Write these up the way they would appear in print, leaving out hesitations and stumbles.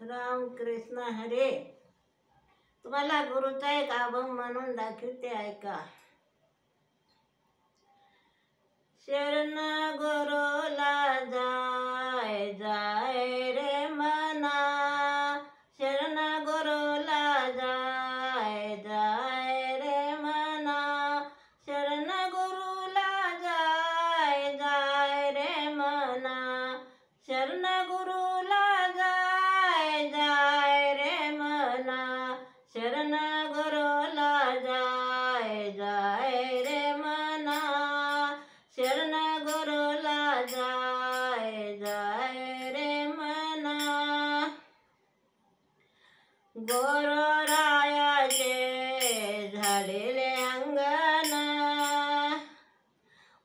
राम कृष्ण हरे. तुम्हाला गुरुचा एक अभंग म्हणून दाखवते, ऐका. शरण गुरुला जाय जाय रे मना, शरण गुरुला जाय जाय रे मना, शरण गुरुला जाय जाय रे मना, शरण गुरुला जाय जाय रे मना, शरण गुरुला जाय जाय रे मना, शरण गुरुला जाय जाय रे मना. गुरुरायाचे झाडिले अंगण,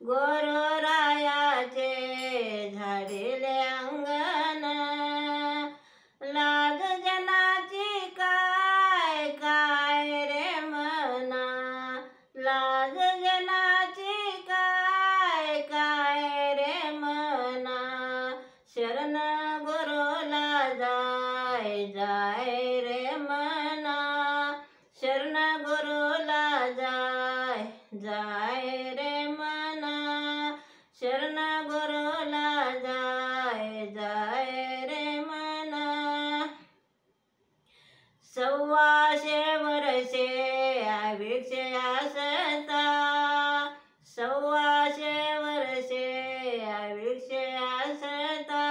गुरुरायाचे झाडिले अंगण, लाज जनाची काय काय रे मना, लाज जनाची काय काय रे मना, शरण गुरुला जाय जाय रे मना, शरण गुरुला जाय जाय रे मना, शरण गुरुला जाय जाय रे मना. 100 वर्षे आयुष्य असता, 100 वर्षे आयुष्य असता,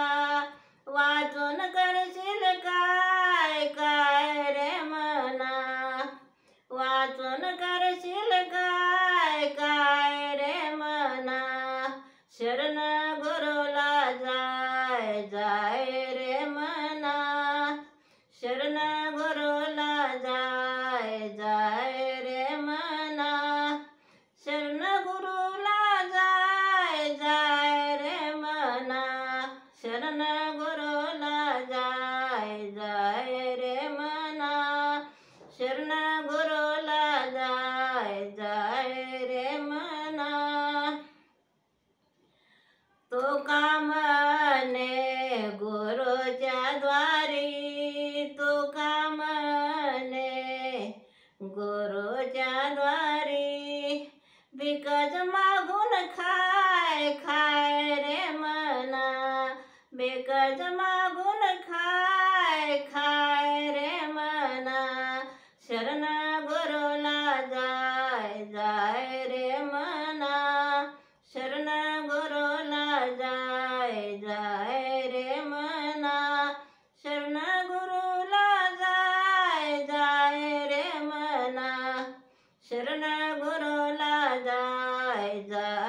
वाचून करशील काय काय रे मना, वाचून करशील काय काय रे मना, शरण गुरुला जाय जाय रे मना, शरण गुरुला जाय जाय रे मना, शरण गुरुला जाय जाय रे मना, शरण गुरुला जाय जाय रे मना, शरण गुरुला जाय जाय रे मना. तो का म्हणे गुरुच्या द्वारी, तो का म्हणे गुरुच्या द्वारी, भिकच मागून खाय खाय रे मना, भिकच मागून खाय खाय रे मना, शरण गुरुला जाय जाय रे मना, शरण गुरुला जाय जाय रे मना, शरण गुरुला जाय जाय रे मना, शरण गुरुला जाय जाय